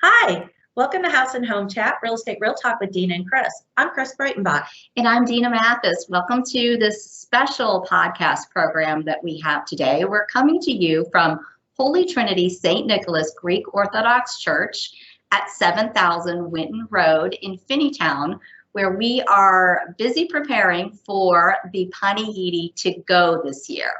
Hi, welcome to House and Home Chat, Real Estate Real Talk with Dina and Chris. I'm Chris Breitenbach. And I'm Dina Mathis. Welcome to this special podcast program that we have today. We're coming to you from Holy-Trinity St. Nicholas Greek Orthodox Church at 7000 Winton Road in Finneytown, where we are busy preparing for the Panegyri to go this year.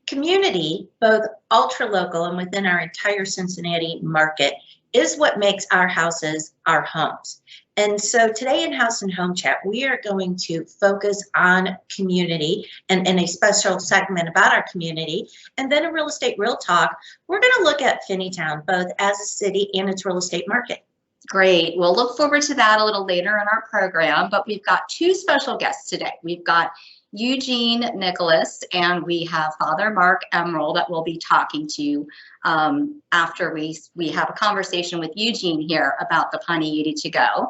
Community, both ultra-local and within our entire Cincinnati market, is what makes our houses our homes. And so today in House and Home Chat, we are going to focus on community and in a special segment about our community. And then in Real Estate Real Talk, we're going to look at Finneytown, both as a city and its real estate market. Great. We'll look forward to that a little later in our program, but we've got two special guests today. We've got Eugene Nicholas, and we have Father Mark Emroll that we'll be talking to after we have a conversation with Eugene here about the Panegyri to go.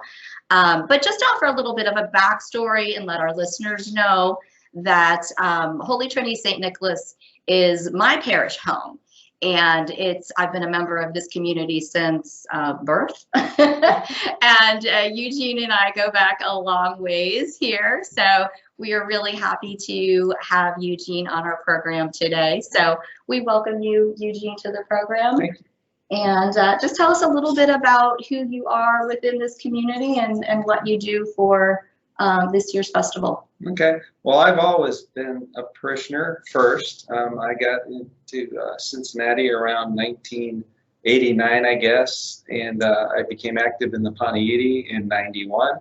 But just to offer a little bit of a backstory and let our listeners know that Holy-Trinity St. Nicholas is my parish home. And I've been a member of this community since birth. And Eugene and I go back a long ways here. So we are really happy to have Eugene on our program today. So we welcome you, Eugene, to the program. Thank you. And just tell us a little bit about who you are within this community and what you do for this year's festival. Okay. Well, I've always been a parishioner first. I got into Cincinnati around 1989, I guess, and I became active in the Panegyri in 91.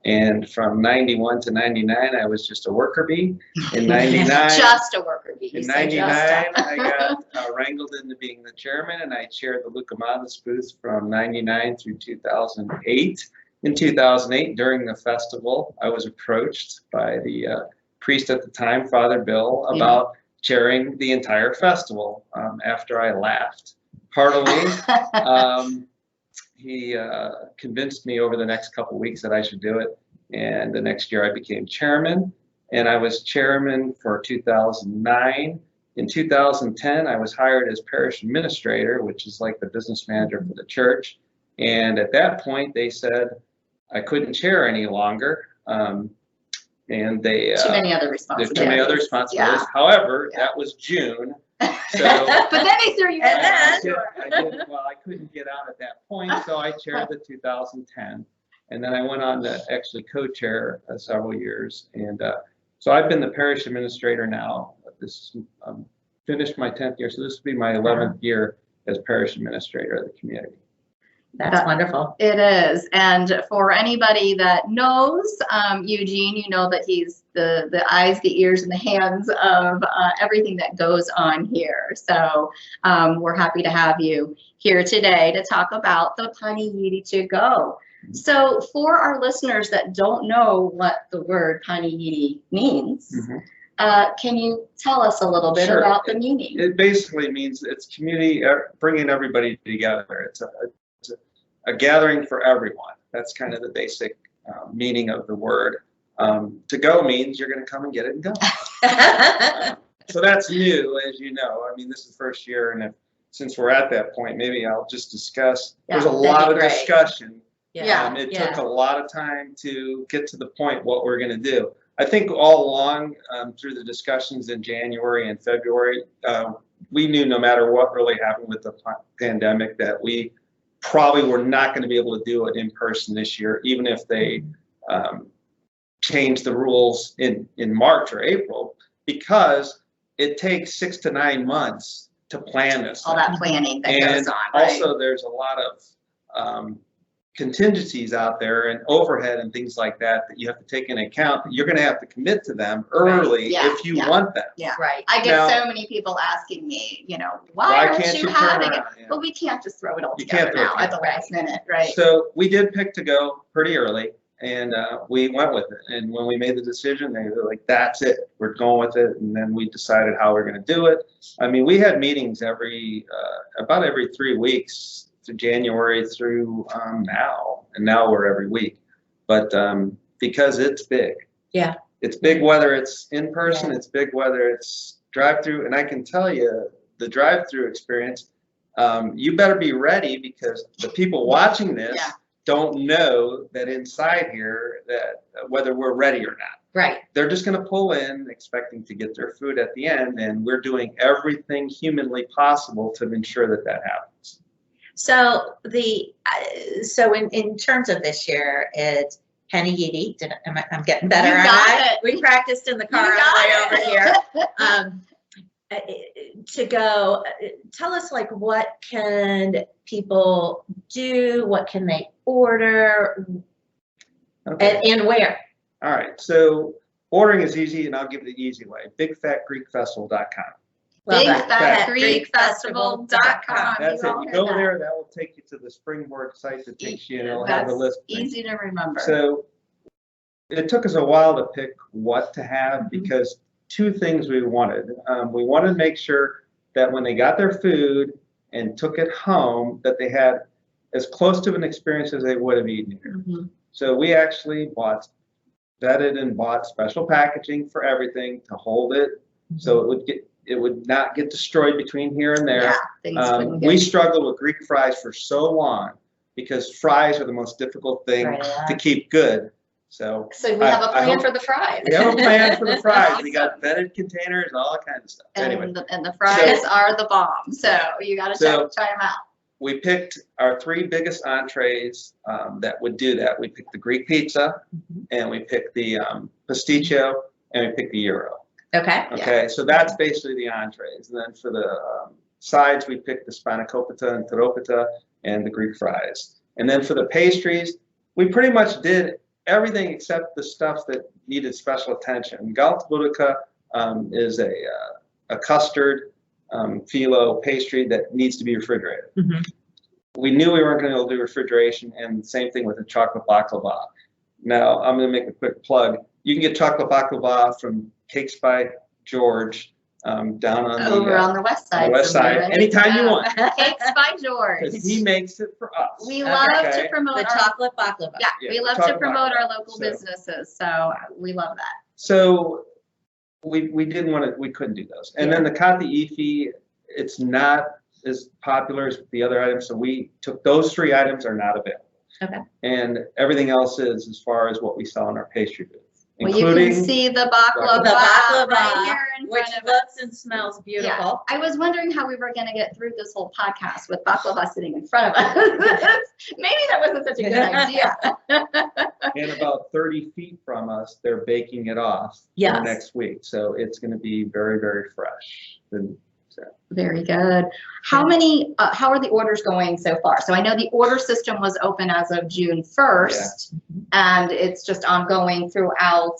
And from 91 to 99, I was just a worker bee. In 99, just a worker bee. In 99, I got wrangled into being the chairman, and I chaired the Lucamadas booth from 99 through 2008. In 2008, during the festival, I was approached by the priest at the time, Father Bill, about chairing the entire festival. After I laughed heartily, he convinced me over the next couple of weeks that I should do it. And the next year I became chairman, and I was chairman for 2009. In 2010, I was hired as Parish Administrator, which is like the business manager for the church. And at that point, they said I couldn't chair any longer. And they too many other responsibilities. There's too many other responsibilities. Yeah. However, that was June. So but then they threw you in. Well, I couldn't get out at that point, so I chaired the 2010. And then I went on to actually co-chair several years. And so I've been the parish administrator now. This finished my 10th year, so this will be my 11th year as parish administrator of the community. That's wonderful. It is. And for anybody that knows Eugene, you know that he's the eyes, the ears, and the hands of everything that goes on here. So we're happy to have you here today to talk about the Panegyri to go. So for our listeners that don't know what the word Panegyri means, can you tell us a little bit about the meaning? It basically means it's community, bringing everybody together. It's a gathering for everyone. That's kind of the basic meaning of the word. To go means you're going to come and get it and go. So that's new, as you know. I mean, this is the first year, and since we're at that point, maybe I'll just discuss. There's a lot of discussion. It took a lot of time to get to the point what we're going to do. I think all along through the discussions in January and February, we knew no matter what really happened with the pandemic that we probably were not going to be able to do it in person this year, even if they changed the rules in March or April, because it takes 6 to 9 months to plan this. All that planning that goes on. And also there's a lot of contingencies out there and overhead and things like that you have to take into account. You're going to have to commit to them early if you want them. Yeah, right. I get so many people asking me, why aren't you having it? Well, we can't just throw it all together now at the last minute, right? So we did pick to go pretty early, and we went with it. And when we made the decision, they were like, that's it. We're going with it. And then we decided how we're going to do it. I mean, we had meetings about every 3 weeks. January through now, and now we're every week. But because it's big. Yeah. It's big whether it's in person, it's big whether it's drive-through. And I can tell you the drive-through experience, you better be ready because the people watching this Yeah. don't know that inside here that whether we're ready or not. Right. They're just going to pull in expecting to get their food at the end, and we're doing everything humanly possible to ensure that that happens. So in terms of this year, it's Panegyri. I'm getting better. You aren't got I? it. We practiced in the car You on got the way it. over here. To go, tell us like what can people do? What can they order? Okay. And where? All right. So ordering is easy, and I'll give it the easy way. BigFatGreekFestival.com. Love that. BigFatGreekFestival.com. That's it. all You heard go that. there, that will take you to the springboard site that takes you, and it'll have the That's list. of things. easy to remember. So it took us a while to pick what to have because two things we wanted. We wanted to make sure that when they got their food and took it home, that they had as close to an experience as they would have eaten here. So we actually vetted and bought special packaging for everything to hold it, so it would not get destroyed between here and there. Yeah, things wouldn't We get. struggled with Greek fries for so long because fries are the most difficult thing Right. to keep good. So So we have a I plan hope- for the fries. we have a plan for the fries. We got vetted containers and all that kind of stuff. Anyway, And the fries are the bomb. So you got to try them out. we picked our three biggest entrees that would do that. We picked the Greek pizza, and we picked the pasticcio, and we picked the gyro. Okay. Okay, so that's basically the entrees. And then for the sides, we picked the spanakopita and taropita and the Greek fries. And then for the pastries, we pretty much did everything except the stuff that needed special attention. Galata Boudica is a custard phyllo pastry that needs to be refrigerated. We knew we weren't going to be able to do refrigeration, and same thing with the chocolate baklava. Now, I'm going to make a quick plug. You can get chocolate baklava from Cakes by George down on Over on the west side. side, anytime you want, Cakes by George. because he makes it for us. We love to Okay. promote The our chocolate baklava. Yeah, Yeah, we the love to chocolate promote our baklava. local So- businesses, so we love that. So we didn't want to, we couldn't do those. And then the kati ifi, it's not as popular as the other items, so we took those three items are not available. Okay. And everything else is as far as what we saw in our pastry booth, Well, you including can see the baklava, The baklava, right here in Which front of us. looks and smells beautiful. I was wondering how we were going to get through this whole podcast with baklava sitting in front of us. Maybe that wasn't such a good idea. and about 30 feet from us, they're baking it off Yes. for next week. So it's going to be very, very fresh. And Very good. How are the orders going so far? So I know the order system was open as of June 1st, and it's just ongoing throughout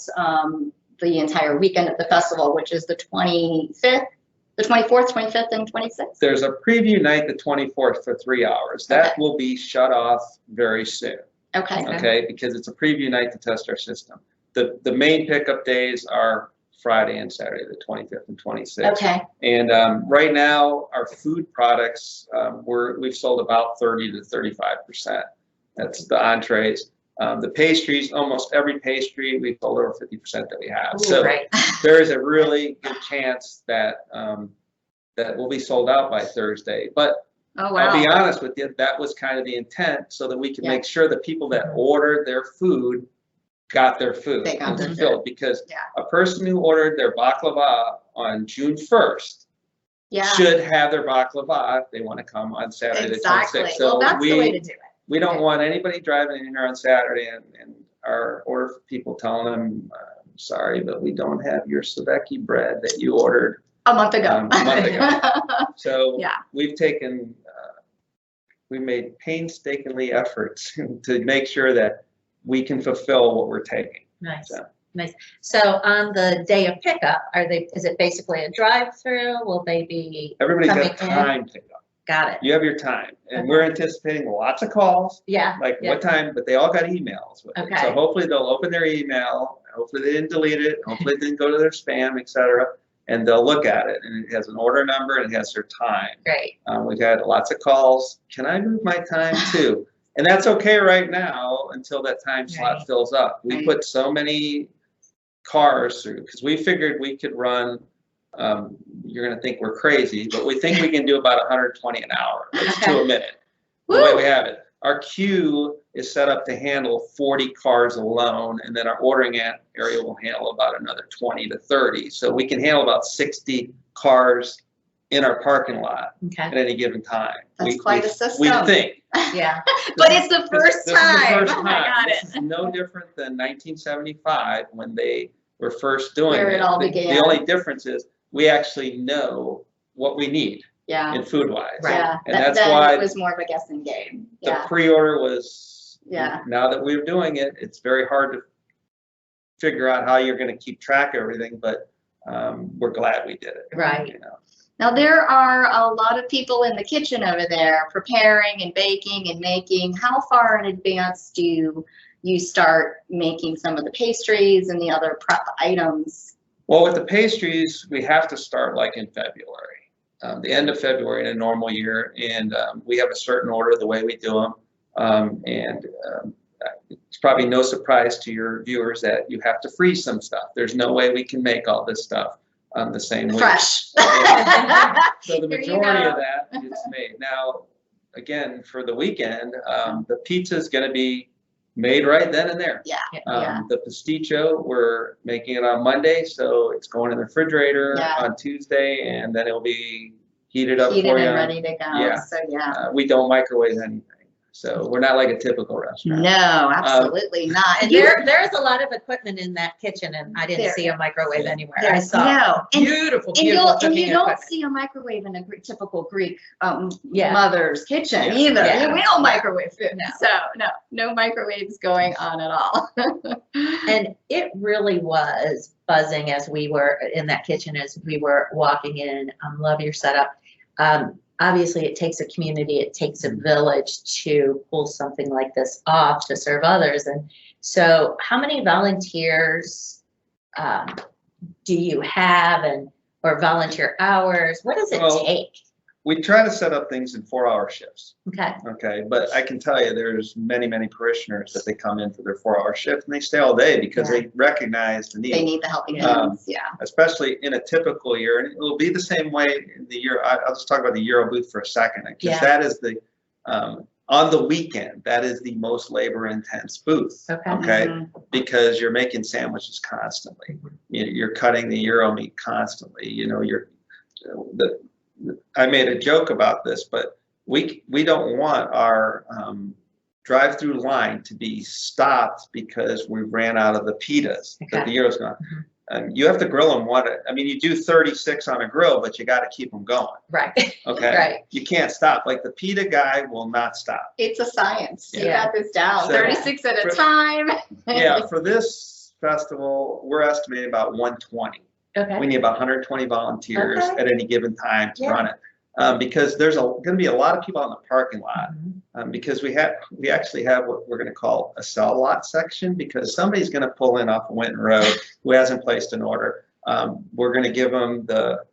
the entire weekend of the festival, which is the 25th, the 24th, 25th, and 26th. there's a preview night, the 24th, for 3 hours. That will be shut off very soon. Okay. Okay, because it's a preview night to test our system. The main pickup days are Friday and Saturday, the 25th and 26th. Okay. And right now, our food products, we've sold about 30 to 35%. That's the entrees. The pastries, almost every pastry, we've sold over 50% that we have. Ooh, So right. there is a really good chance that that will be sold out by Thursday. But Oh, wow. I'll be honest with you, that was kind of the intent, so that we can Yeah. make sure the people that ordered their food got their food They got and their fulfilled. Because Yeah. a person who ordered their baklava on June 1st Yeah. should have their baklava if they want to come on Saturday the Exactly. 26th. Well, So that's the way to do it. we don't Okay. want anybody driving in here on Saturday and our order for people telling them, sorry, but we don't have your Savecki bread that you ordered. A month ago. A month ago. So Yeah. we've taken, we made painstakingly efforts to make sure that we can fulfill what we're taking. Nice. So. Nice. So on the day of pickup, is it basically a drive-through? Will they be Everybody's coming got in? time to go. Got it. You have your time, and Okay. we're anticipating lots of calls, Yeah. like yeah. what time, but they all got emails with it. Okay. So hopefully they'll open their email, hopefully they didn't delete it, hopefully it didn't go to their spam, etc. And they'll look at it, and it has an order number and it has their time. Great. We've had lots of calls. Can I move my time too? And that's okay right now until that time slot Right. fills up. We Right. put so many cars through because we figured we could run you're going to think we're crazy, but we think we can do about 120 an hour. That's Okay. 2 a minute. The way we have it. Our queue is set up to handle 40 cars alone, and then our ordering area will handle about another 20 to 30. So we can handle about 60 cars in our parking lot Okay. at any given time. That's quite a system. We think. Yeah. But it's the first This time. is the first Oh, time. I got This it. is no different than 1975 when they were first doing Where it all The began. only difference is we actually know what we need Yeah. in food-wise. Right. Yeah. And That- that's then why it was more of a guessing game. the Yeah. pre-order was, Yeah. now that we're doing it, it's very hard to figure out how you're going to keep track of everything, but we're glad we did it. Right. You know. Now, there are a lot of people in the kitchen over there preparing and baking and making. How far in advance do you start making some of the pastries and the other prep items? Well, with the pastries, we have to start like in February, the end of February in a normal year, and we have a certain order the way we do them. It's probably no surprise to your viewers that you have to freeze some stuff. There's no way we can make all this stuff the same week. Fresh. So the Here you majority go. of that is made. Now, again, for the weekend, the pizza is going to be made right then and there. Yeah. Yeah. The pasticcio, we're making it on Monday, so it's going in the refrigerator Yeah. on Tuesday, and then it'll be heated up Heated for you. and ready to go. Yeah. So, yeah. We don't microwave anything, so we're not like a typical restaurant. No, absolutely not. And You- there's a lot of equipment in that kitchen, and I didn't There- see a microwave anywhere. there- I saw no. And- beautiful, And beautiful and you cooking don't equipment. see a microwave in a typical Greek Yeah. mother's kitchen Yeah. either. Yeah. We don't microwave food. No. So no microwaves going on at all. And it really was buzzing as we were in that kitchen, as we were walking in. Love your setup. Obviously, it takes a community, it takes a village to pull something like this off to serve others. And so how many volunteers do you have, and or volunteer hours? What does it Well, take? We try to set up things in 4-hour shifts. Okay. Okay, but I can tell you there's many parishioners that they come in for their 4-hour shift and they stay all day because they recognize the They need, need the helping hands. Yeah. especially in a typical year. And it will be the same way in the year. I'll just talk about the Euro booth for a second, because Yeah. that is the, on the weekend, that is the most labor intense booth. Okay. Okay, Mhm. because you're making sandwiches constantly. You're cutting the Euro meat constantly. You know, I made a joke about this, but we don't want our drive-through line to be stopped because we ran out of the pitas that the Euro's gone. You have to grill them you do 36 on a grill, but you got to keep them going. Right. Okay. Right. You can't stop. Like the pita guy will not stop. It's a science. You Yeah. got this down. So- 36 at a For- time. Yeah. For this festival, we're estimating about 120. Okay. We need about 120 volunteers Okay. at any given time to Yeah. run it. Because there's going to be a lot of people in the parking lot. Mhm. Because we actually have what we're going to call a sell lot section, because somebody's going to pull in off of Winton Road who hasn't placed an order. We're going to give them the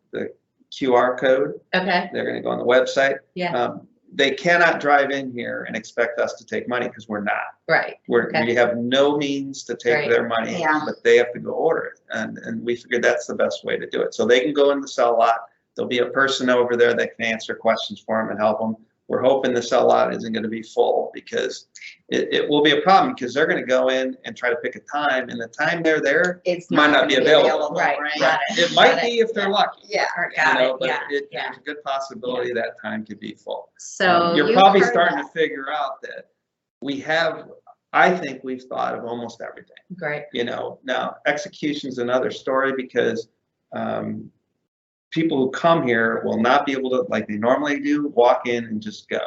QR code. Okay. They're going to go on the website. Yeah. They cannot drive in here and expect us to take money, because we're not. Right. Okay. We have no means to take Right. their money, Yeah. but they have to go order it. And we figured that's the best way to do it. So they can go in the cell lot. There'll be a person over there that can answer questions for them and help them. We're hoping the cell lot isn't going to be full, because it will be a problem, because they're going to go in and try to pick a time, and the time they're there, It's Might not gonna be available. Right. right? Got it might Got be if they're lucky. Yeah. Got it. But Yeah. there's Yeah. a good possibility that time could be full. So You're you've probably heard starting that. to figure out that I think we've thought of almost everything. Great. Now execution's another story, because people who come here will not be able to, like they normally do, walk in and just go,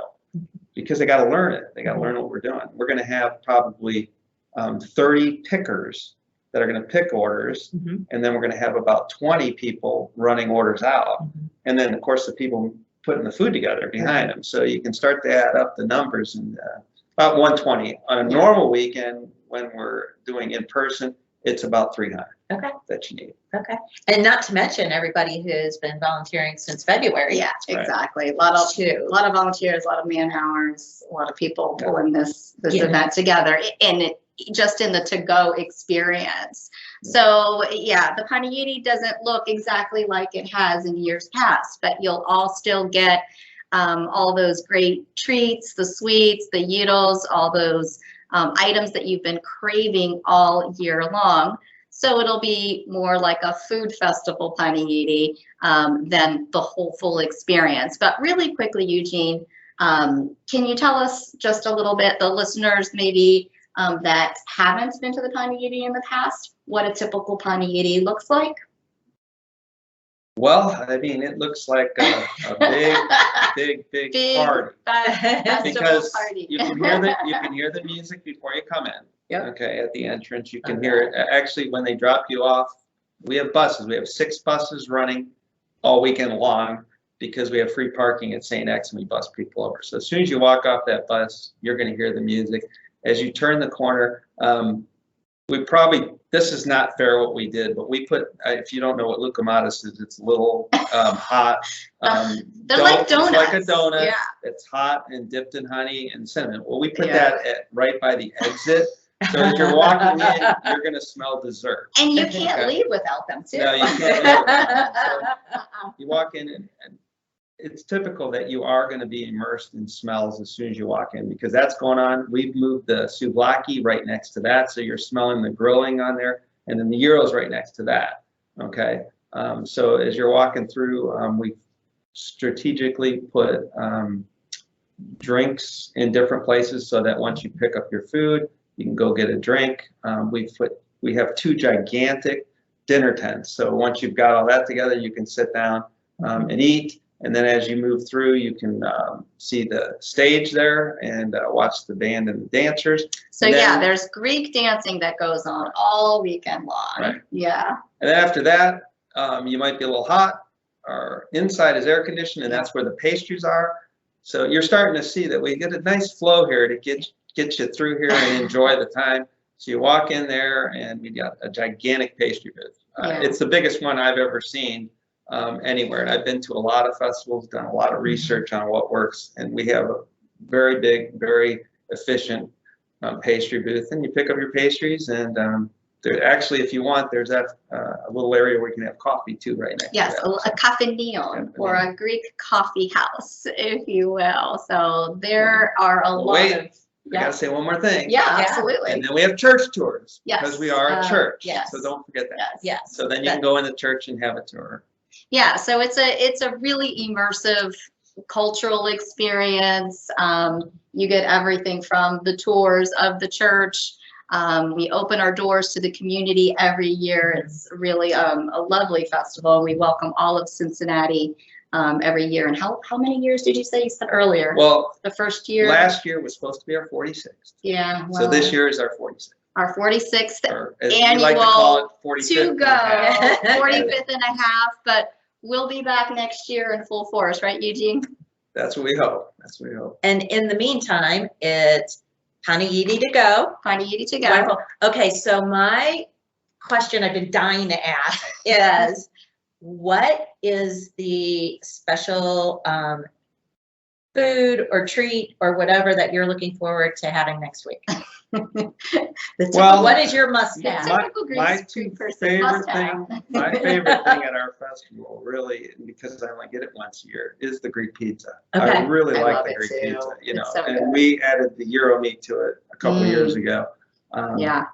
because they got to learn it. They got to learn what we're doing. We're going to have probably 30 pickers that are going to pick orders, Mhm. and then we're going to have about 20 people running orders out, Mhm. and then of course the people putting the food together behind them. So you can start to add up the numbers, and about 120 on a normal weekend. When we're doing in person, it's about 300 that you need. Okay. And not to mention everybody who's been volunteering since February. Yeah, Right. exactly. A lot of volunteers, a lot of man hours, a lot of people pulling this Yeah. event together, and it just in the to-go experience. So yeah, the panegyri doesn't look exactly like it has in years past, but you'll all still get all those great treats, the sweets, the gyros, all those items that you've been craving all year long. So it'll be more like a food festival panegyri than the whole full experience. But really quickly, Eugene, can you tell us just a little bit, the listeners maybe that haven't been to the panegyri in the past, what a typical panegyri looks like? Well, I mean, it looks like a big party. Because party. you can hear the music before you come in. Yep. Okay, at the entrance, you can hear it. Actually, when they drop you off, we have buses. We have 6 buses running all weekend long because we have free parking at St. X and we bus people over. So as soon as you walk off that bus, you're going to hear the music. As you turn the corner, this is not fair what we did, but we put, if you don't know what lucamadas is, it's a little hot. They're like donuts. It's like a donut. Yeah. It's hot and dipped in honey and cinnamon. Well, we put that right by the exit. So as you're walking in, you're going to smell dessert. And you can't leave without them, too. No, you can't leave without them. So you walk in, and it's typical that you are going to be immersed in smells as soon as you walk in, because that's going on. We've moved the souvlaki right next to that, so you're smelling the grilling on there, and then the gyro's right next to that. Okay, so as you're walking through, we strategically put drinks in different places so that once you pick up your food, you can go get a drink. We have 2 gigantic dinner tents, so once you've got all that together, you can sit down and eat. And then as you move through, you can see the stage there and watch the band and the dancers. So yeah, there's Greek dancing that goes on all weekend long. Right. Yeah. And then after that, you might be a little hot. Our inside is air conditioned, and that's where the pastries are. So you're starting to see that we get a nice flow here to get you through here and enjoy the time. So you walk in there, and we got a gigantic pastry booth. It's the biggest one I've ever seen. Anywhere, and I've been to a lot of festivals, done a lot of research on what works, and we have a very big, very efficient pastry booth, and you pick up your pastries, and there actually, if you want, there's that a little area where you can have coffee too right next yes, to that. A caffeinion, or a Greek coffee house, if you will. So there are a lot of I gotta say one more thing. Yeah, absolutely. And then we have church tours, yes, because we are a church. Yes. So don't forget that. Yes. So then you can go in the church and have a tour. Yeah, so it's a really immersive cultural experience. You get everything from the tours of the church. We open our doors to the community every year. It's really a lovely festival. We welcome all of Cincinnati every year. And how many years did you say? You said earlier. Well, the first year. Last year was supposed to be our 46th. Yeah. Well, so this year is our 46th. Our 46th or as annual we like to call it, 45th to go, and 45th and a half, but we'll be back next year in full force, right, Eugene? That's what we hope. That's what we hope. And in the meantime, it's panegyri to go. Panegyri to go. Wonderful. Okay, so my question I've been dying to ask is, what is the special food or treat or whatever that you're looking forward to having next week? Well, what is your must-have? My favorite thing at our festival, really, because I only get it once a year, is the Greek pizza. Okay. I really like the it Greek too. pizza, you know, It's so and good. we added the gyro meat to it a couple years ago. Yeah.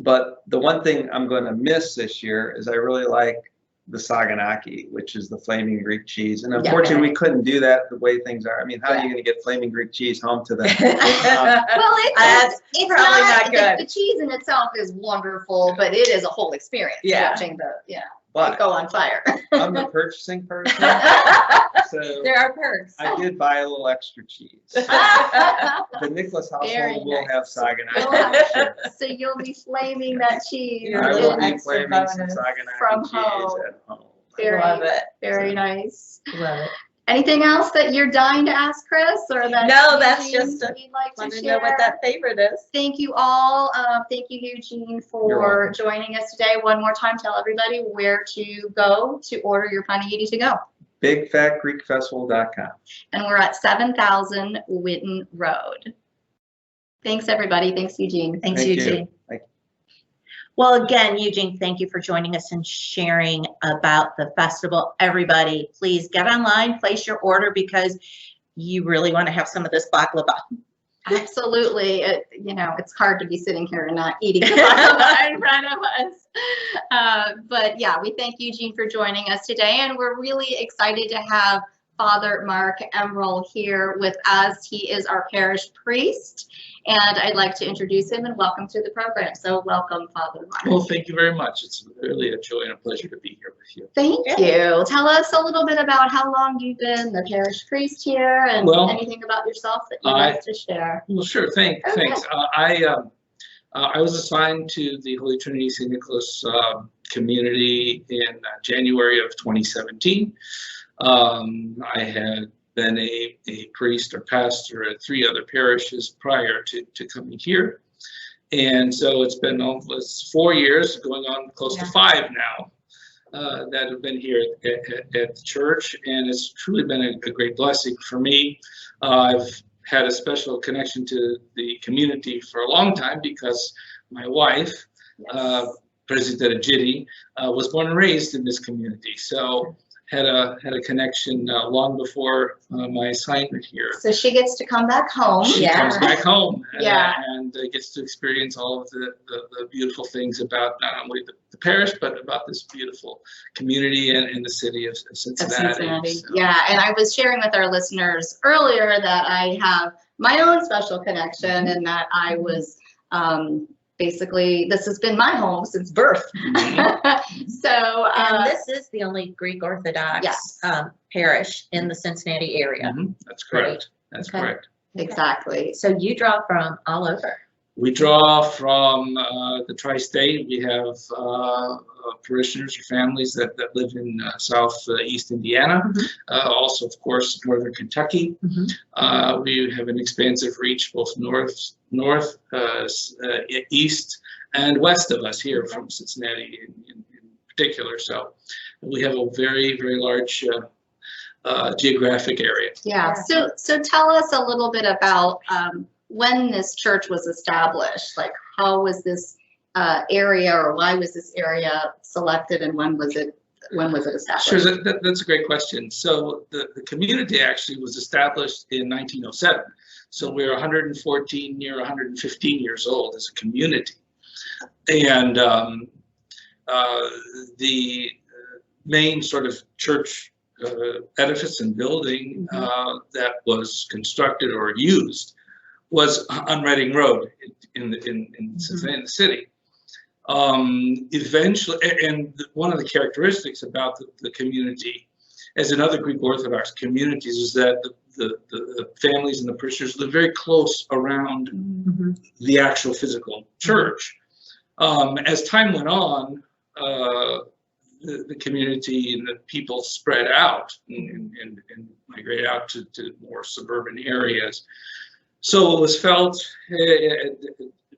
But the one thing I'm going to miss this year is I really like the saganaki, which is the flaming Greek cheese. And unfortunately, we couldn't do that the way things are. I mean, how are you going to get flaming Greek cheese home to them? Well, it's probably not good. The cheese in itself is wonderful, but it is a whole experience. Yeah. Watching But it go on fire. I'm the purchasing person, so There are perks. I did buy a little extra cheese. The Nicholas Very household will nice. have saganaki. Well, Sure. So you'll be flaming that cheese. I will in- be extra flaming some bonus saganaki from cheese home. at home. Very, Love it. very nice. Love it. Anything else that you're dying to ask, Chris, or that No, that's Eugene just you'd like Want to to know what share? that favorite is? Thank you all. Thank you, Eugene, You're for welcome. joining us today. One more time, tell everybody where to go to order your panegyri to go. BigFatGreekFestival.com. And we're at 7000 Witten Road. Thanks, everybody. Thanks, Eugene. Thanks, Thank you. Eugene. Thank you. Well, again, Eugene, thank you for joining us and sharing about the festival. Everybody, please get online, place your order because you really want to have some of this baklava. Absolutely. It's hard to be sitting here and not eating baklava in front of us. But yeah, we thank Eugene for joining us today, and we're really excited to have Father Mark Emroll here with us. He is our parish priest, and I'd like to introduce him and welcome to the program. So welcome, Father Mark. Well, thank you very much. It's really a joy and a pleasure to be here with you. Thank you. Tell us a little bit about how long you've been the parish priest here, and anything about yourself that you'd like to share. Well, sure. Thanks. I was assigned to the Holy-Trinity St. Nicholas community in January of 2017. I had been a priest or pastor at 3 other parishes prior to coming here. And so it's been almost 4 years, going on close to 5 now, that have been here at the church. And it's truly been a great blessing for me. I've had a special connection to the community for a long time because my wife, Panegyri, was born and raised in this community. So had a connection long before my assignment here. So she gets to come back home. She comes back home, and gets to experience all of the beautiful things about not only the parish, but about this beautiful community and the city of Cincinnati. So. Yeah, and I was sharing with our listeners earlier that I have my own special connection, and that I was basically, this has been my home since birth. So, and this is the only Greek Orthodox parish in the Cincinnati area. That's correct. That's correct. Exactly. So you draw from all over. We draw from the tri-state. We have parishioners or families that live in southeast Indiana. Also, of course, northern Kentucky. We have an expansive reach both north, east, and west of us here from Cincinnati in particular. So we have a very, very large geographic area. Yeah. So tell us a little bit about when this church was established. Like, how was this area, or why was this area selected, and when was it established? Sure, that's a great question. So the community actually was established in 1907. So we're 114, near 115 years old as a community. And the main sort of church edifice and building that was constructed or used was on Reading Road in Cincinnati city. Eventually, and one of the characteristics about the community, as in other Greek Orthodox communities, is that the families and the parishioners live very close around the actual physical church. As time went on, the community and the people spread out and migrated out to more suburban areas. So it was felt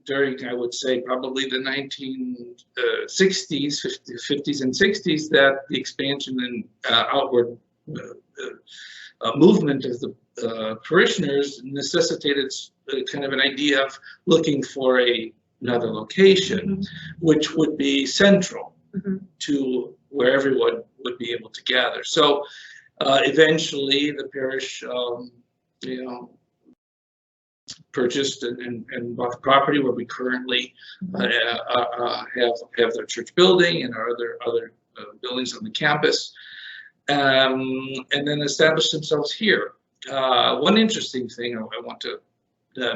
during, I would say, probably the 1960s, 50s and 60s, that the expansion and outward movement of the parishioners necessitated kind of an idea of looking for another location, which would be central to where everyone would be able to gather. So eventually the parish, purchased and bought the property where we currently have their church building and our other buildings on the campus, and then established themselves here. One interesting thing I want to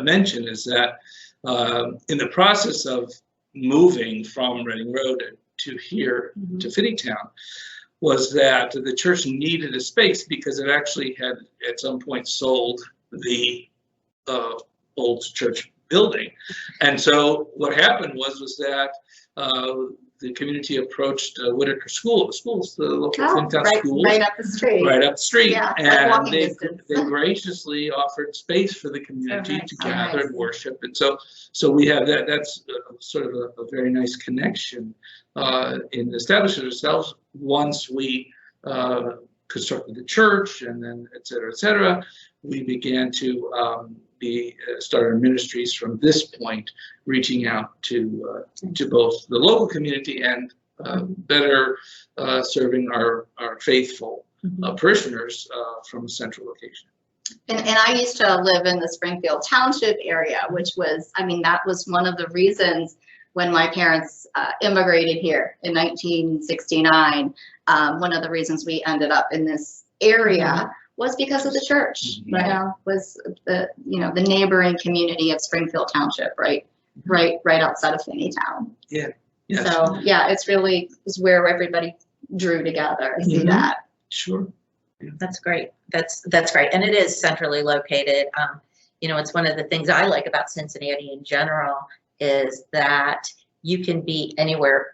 mention is that in the process of moving from Reading Road to here to Finneytown, was that the church needed a space because it actually had at some point sold the old church building. And so what happened was that the community approached Whitaker School. The school's the local Finneytown school. Right up the street. Right up the street. Yeah, and like they graciously offered space for the community to gather and worship. And so we have that. That's sort of a very nice connection in establishing ourselves once we constructed the church, and then et cetera, we began to be started ministries from this point, reaching out to both the local community and better serving our faithful parishioners from a central location. And I used to live in the Springfield Township area, which was, I mean, that was one of the reasons when my parents immigrated here in 1969. One of the reasons we ended up in this area was because of the church. You know, was the the neighboring community of Springfield Township, right outside of Finneytown. Yeah. Yes. So yeah, it's where everybody drew together. I see that. Sure. That's great. That's great. And it is centrally located. It's one of the things I like about Cincinnati in general is that you can be anywhere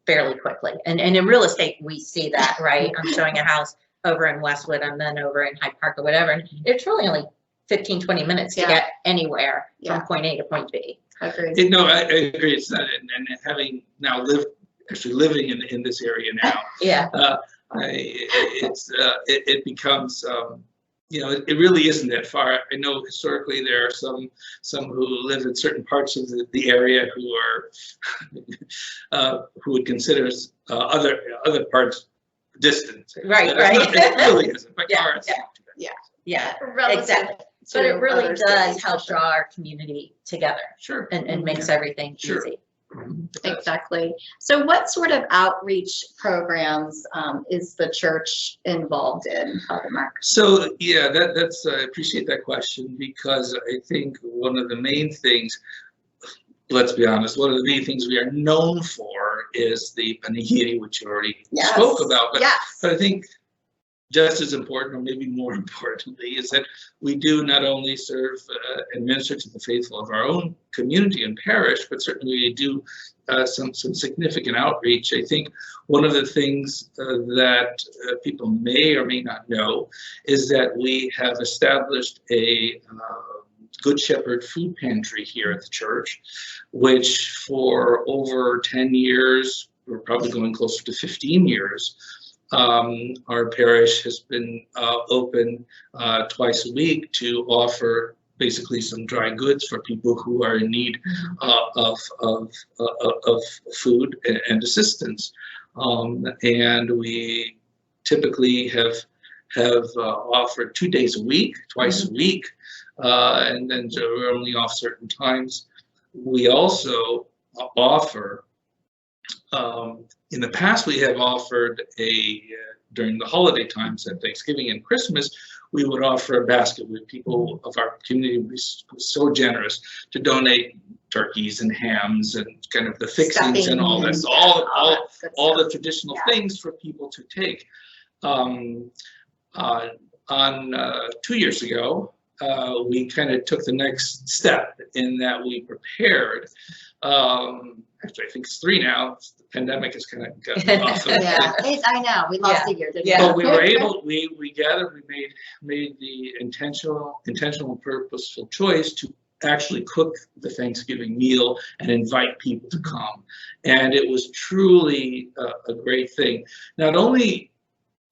fairly quickly. And in real estate, we see that, right? I'm showing a house over in Westwood and then over in Hyde Park or whatever. And it's really only 15, 20 minutes to get anywhere from point A to point B. Agreed. No, I agree. It's not, and having now living in this area now. It becomes it really isn't that far. I know historically there are some who live in certain parts of the area who are who would consider other parts distant. Right. It really isn't. By car, it's not too bad. Exactly. But it really does help draw our community together. Sure. And makes everything easy. Exactly. So what sort of outreach programs is the church involved in, Father Mark? So yeah, that's I appreciate that question, because I think one of the main things, let's be honest, one of the main things we are known for is the Panegyri, which you already spoke about. But I think just as important, or maybe more importantly, is that we do not only serve and minister to the faithful of our own community and parish, but certainly we do some significant outreach. I think one of the things that people may or may not know is that we have established a Good Shepherd food pantry here at the church, which for over 10 years, we're probably going closer to 15 years, our parish has been open twice a week to offer basically some dry goods for people who are in need of food and assistance. And we typically have offered 2 days a week, twice a week, and then we're only off certain times. We also offer, in the past, we have offered during the holiday times at Thanksgiving and Christmas, we would offer a basket with people of our community would be so generous to donate turkeys and hams and kind of the fixings and all this, all the traditional things for people to take. On 2 years ago, we kind of took the next step in that we prepared. Actually, I think it's 3 now. The pandemic has kind of gotten off of I know. We lost a year, didn't we? But we were able, we gathered, we made the intentional and purposeful choice to actually cook the Thanksgiving meal and invite people to come. And it was truly a great thing. Not only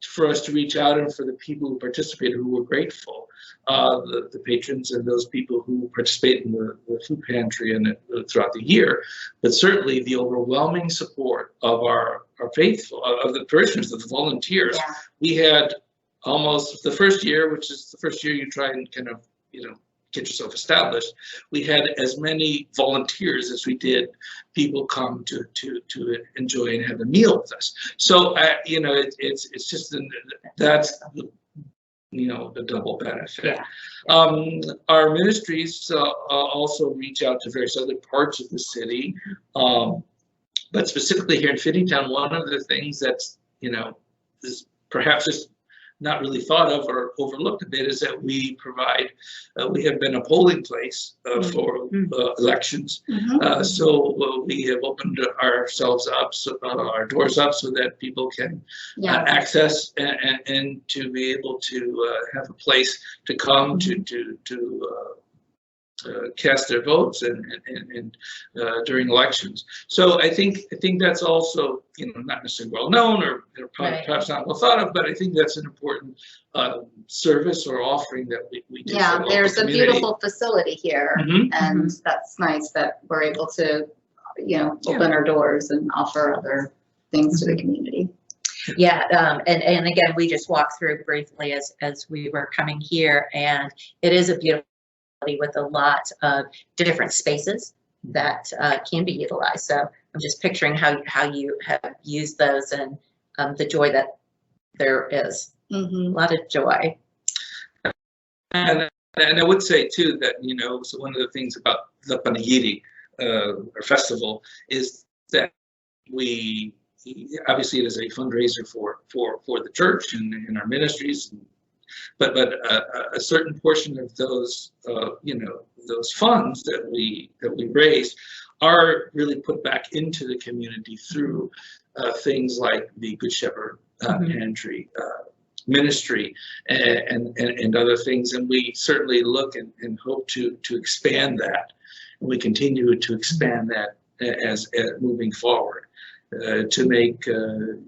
for us to reach out and for the people who participated who were grateful, the patrons and those people who participate in the food pantry and throughout the year, but certainly the overwhelming support of our faithful, of the parishioners, of the volunteers. We had almost the first year, which is the first year you try and kind of, get yourself established. We had as many volunteers as we did people come to enjoy and have a meal with us. So, it's just, that's the double benefit. Our ministries also reach out to various other parts of the city, but specifically here in Finneytown, one of the things that's is perhaps just not really thought of or overlooked a bit is that we provide, we have been a polling place for elections. So we have opened ourselves up, our doors up, so that people can access and to be able to have a place to come to cast their votes and during elections. So I think that's also, not necessarily well known or perhaps not well thought of, but I think that's an important service or offering that we do. Yeah, for the there's local a community. beautiful facility here, and that's nice that we're able to, open our doors and offer other things to the community. Yeah, and again, we just walked through briefly as we were coming here, and it is a beautiful facility with a lot of different spaces that can be utilized. So I'm just picturing how you have used those and the joy that there is. A lot of joy. And I would say too that, so one of the things about the Panegyri or festival is that we, obviously it is a fundraiser for the church and our ministries, but a certain portion of those those funds that we raise are really put back into the community through things like the Good Shepherd Pantry ministry and other things, and we certainly look and hope to expand that, and we continue to expand that as moving forward. To make to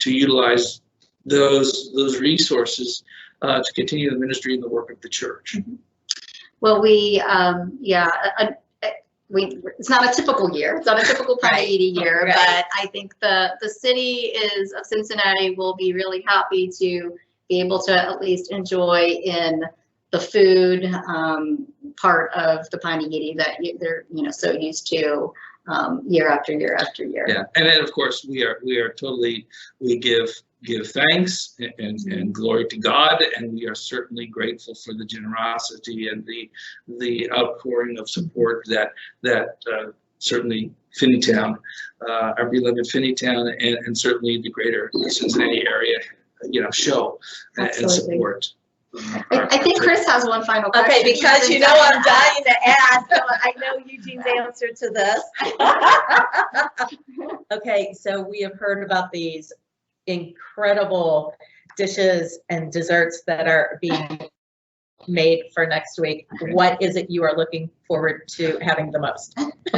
utilize those resources to continue the ministry and the work of the church. Well, it's not a typical year. It's not a typical Panegyri year, but I think the city of Cincinnati will be really happy to be able to at least enjoy in the food part of the Panegyri that they're so used to. Year after year after year. Yeah, and then of course we give thanks and glory to God, and we are certainly grateful for the generosity and the outpouring of support that certainly Finneytown, our beloved Finneytown, and certainly the greater Cincinnati area, show and support. I think Chris has one final question. Okay, because I'm dying to ask, so I know Eugene's answer to this. Okay, so we have heard about these incredible dishes and desserts that are being made for next week. What is it you are looking forward to having the most? It's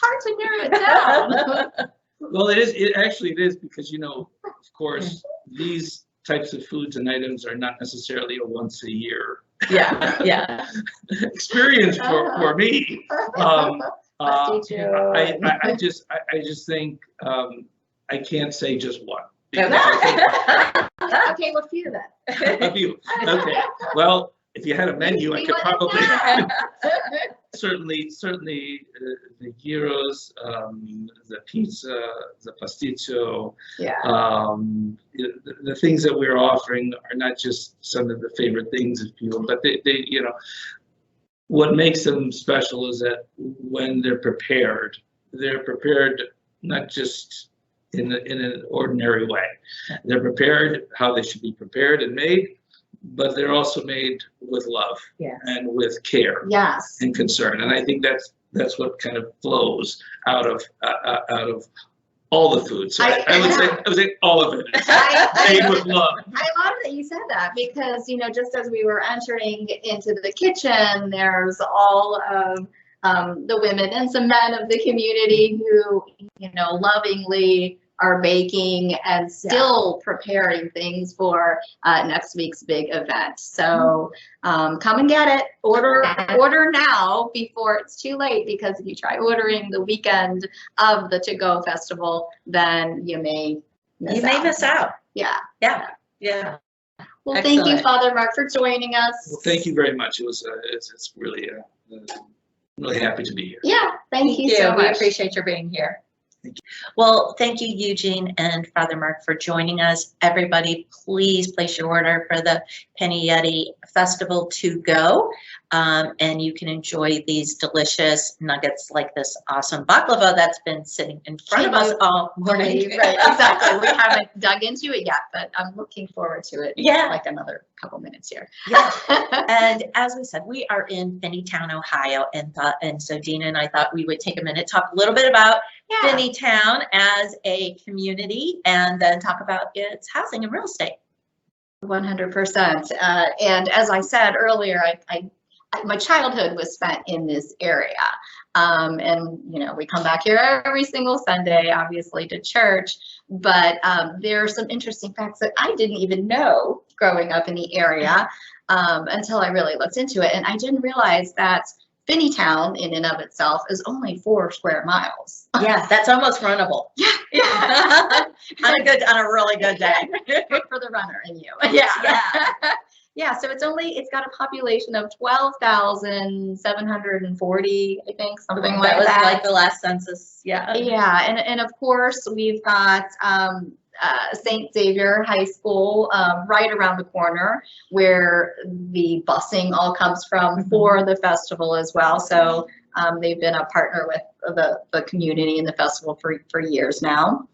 hard to narrow it down. Well, it actually is because, of course, these types of foods and items are not necessarily a once a year experience for me. I just think I can't say just one. Okay, what few then? A few. Okay. Well, if you had a menu, I could probably certainly the gyros, the pizza, the pasticcio. Yeah. The things that we're offering are not just some of the favorite things of people, but they what makes them special is that when they're prepared not just in an ordinary way. They're prepared how they should be prepared and made, but they're also made with love and with care and concern. And I think that's what kind of flows out of all the food. So I would say all of it is made with love. I love that you said that because, just as we were entering into the kitchen, there's all of the women and some men of the community who, lovingly are baking and still preparing things for next week's big event. So come and get it. Order now before it's too late, because if you try ordering the weekend of the To-Go Festival, then you may miss out. Yeah. Well, Excellent. Thank you, Father Mark, for joining us. Well, thank you very much. It was it's really really happy to be here. Yeah, thank you so much. We appreciate your being here. Thank you. Well, thank you, Eugene and Father Mark, for joining us. Everybody, please place your order for the Panegyri Festival to go, and you can enjoy these delicious nuggets like this awesome baklava that's been sitting in front of us all morning. Right, exactly. We haven't dug into it yet, but I'm looking forward to it. Yeah. Like another couple minutes here. Yeah. And as we said, we are in Finneytown, Ohio, and so Dina and I thought we would take a minute, talk a little bit about Finneytown as a community, and then talk about its housing and real estate. 100%. And as I said earlier, I my childhood was spent in this area. And, you know, we come back here every single Sunday, obviously, to church. But there are some interesting facts that I didn't even know growing up in the area until I really looked into it. And I didn't realize that Finneytown, in and of itself, is only 4 square miles. Yeah, that's almost runnable. Yeah. on a really good day. For the runner in you. Yeah. Yeah, so it's got a population of 12,740, I think, something like that. That was like the last census. Yeah. Yeah, and of course we've got St. Xavier High School right around the corner, where the busing all comes from for the festival as well. So they've been a partner with the community and the festival for years now.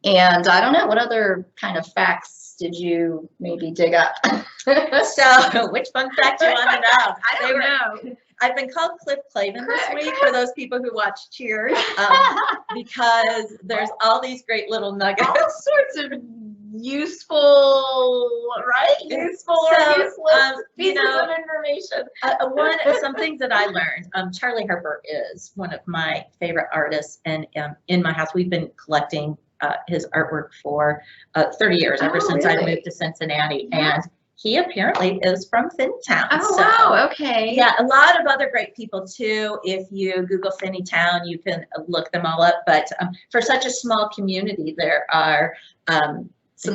And I don't know, what other kind of facts did you maybe dig up? So, which fun fact do you want to know? I don't know. I've been called Cliff Clavin this week for those people who watch Cheers, because there's all these great little nuggets. All sorts of useful, right? Useful or useless pieces of information. Some things that I learned. Charlie Harper is one of my favorite artists, and in my house we've been collecting his artwork for 30 years, ever since I moved to Cincinnati. Yeah. And he apparently is from Finneytown. Oh, wow, okay. Yeah, a lot of other great people too. If you Google Finneytown, you can look them all up. But for such a small community, there are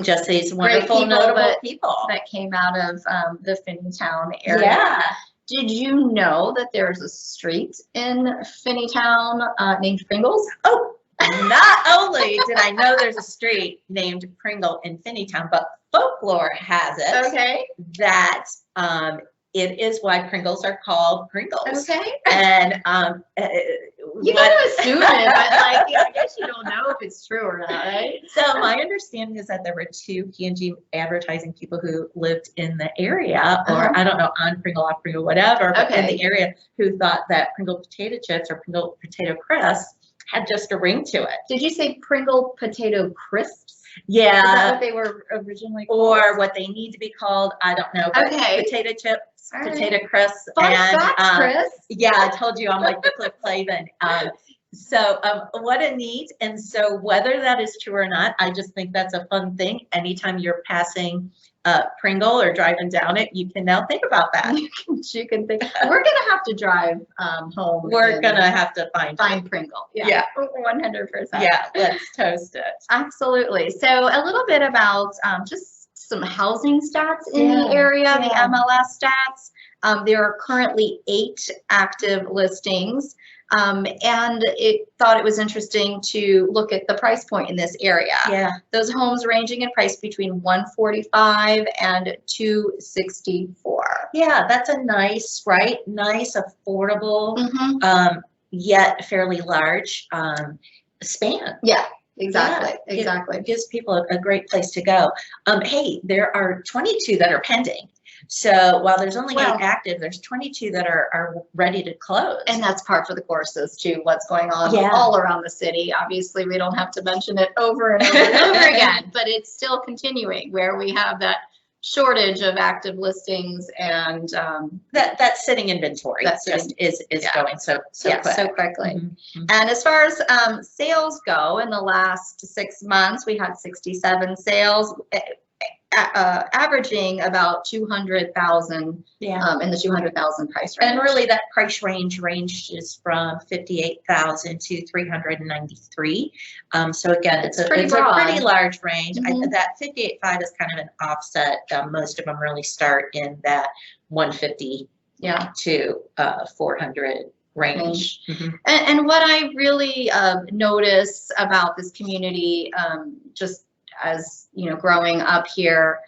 just these wonderful, notable people that came out of the Finneytown area. Yeah. Did you know that there's a street in Finneytown named Pringles? Oh, not only did I know there's a street named Pringle in Finneytown, but folklore has it that it is why Pringles are called Pringles. Okay. And you got to assume it, but like, I guess you don't know if it's true or not, right? So my understanding is that there were 2 P&G advertising people who lived in the area, or I don't know, on Pringle, off Pringle, whatever, but in the area, who thought that Pringle potato chips or Pringle potato crisps had just a ring to it. Did you say Pringle potato crisps? Yeah. Is that what they were originally called? Or what they need to be called, I don't know. But potato chips, potato crisps. Fun fact, Chris. Yeah, I told you I'm like the Cliff Clavin. So what a neat. And so whether that is true or not, I just think that's a fun thing. Anytime you're passing Pringle or driving down it, you can now think about that. You can think. We're gonna have to drive home. We're gonna have to find Pringle. Yeah, 100%. Yeah, let's toast it. Absolutely. So a little bit about just some housing stats in the area, the MLS stats. There are currently 8 active listings. And thought it was interesting to look at the price point in this area. Yeah. Those homes ranging in price between $145 and $264. Yeah, that's a nice, right? Nice, affordable, yet fairly large span. Yeah. Exactly. Yeah, exactly. It gives people a great place to go. Hey, there are 22 that are pending. So while there's only 8 active, there's 22 that are ready to close. And that's par for the course as to what's going on all around the city. Obviously, we don't have to mention it over and over and over again, but it's still continuing where we have that shortage of active listings and that sitting inventory is going so quickly. And as far as sales go, in the last 6 months, we had 67 sales. Averaging about 200,000 in the 200,000 price range. And really that price ranges from 58,000 to 393. So again, it's a pretty large range. That 58.5 is kind of an offset. Most of them really start in that 150 to 400 range. And what I really notice about this community, just as you know, growing up here,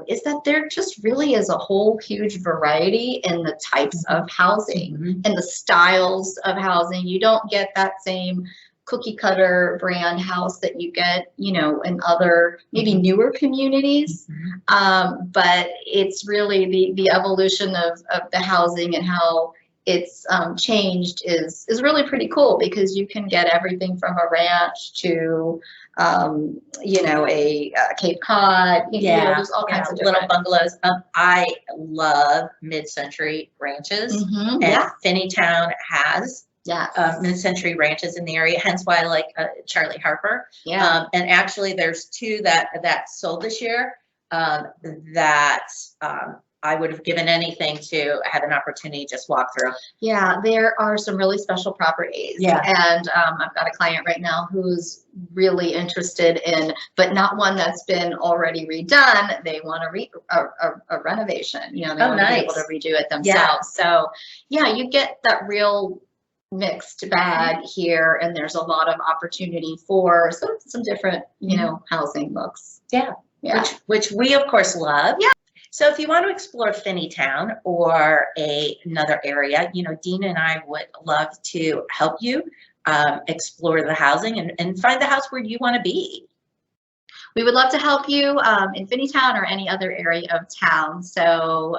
is that there just really is a whole huge variety in the types of housing and the styles of housing. You don't get that same cookie cutter brand house that you get, you know, in other maybe newer communities. But it's really the evolution of the housing and how it's changed is really pretty cool, because you can get everything from a ranch to you know, a Cape Cod, you know, there's all kinds of little different. bungalows. I love mid-century ranches, Mhm, and yeah, Finneytown has yes, mid-century ranches in the area. Hence why I like Charlie Harper. yeah. And actually, there's two that sold this year that I would have given anything to have an opportunity to just walk through. Yeah, there are some really special properties. Yeah. And I've got a client right now who's really interested in, but not one that's been already redone. They want a renovation. You know, they want to be able to redo it themselves. So yeah, you get that real mixed bag here, and there's a lot of opportunity for some different, you know, housing looks. Yeah. Yeah. Which we of course love. Yeah. So if you want to explore Finneytown or another area, you know, Dina and I would love to help you explore the housing and find the house where you want to be. We would love to help you in Finneytown or any other area of town. So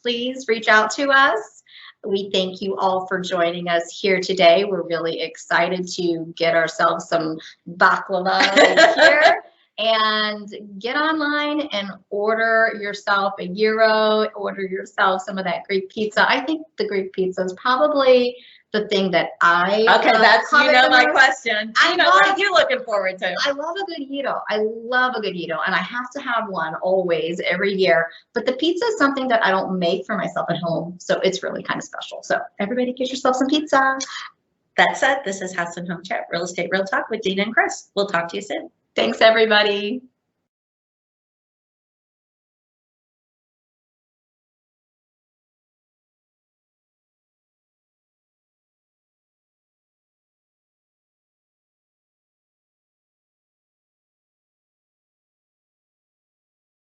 please reach out to us. We thank you all for joining us here today. We're really excited to get ourselves some baklava right here. And get online and order yourself a gyro, order yourself some of that Greek pizza. I think the Greek pizza is probably the thing that I that's, you know, my question. I you know, what are you looking forward to? I love a good gyro. I love a good gyro, and I have to have one always, every year. But the pizza is something that I don't make for myself at home, so it's really kind of special. So everybody get yourself some pizza. That said, this is House and Home Chat, Real Estate Real Talk with Dina and Chris. We'll talk to you soon. Thanks, everybody.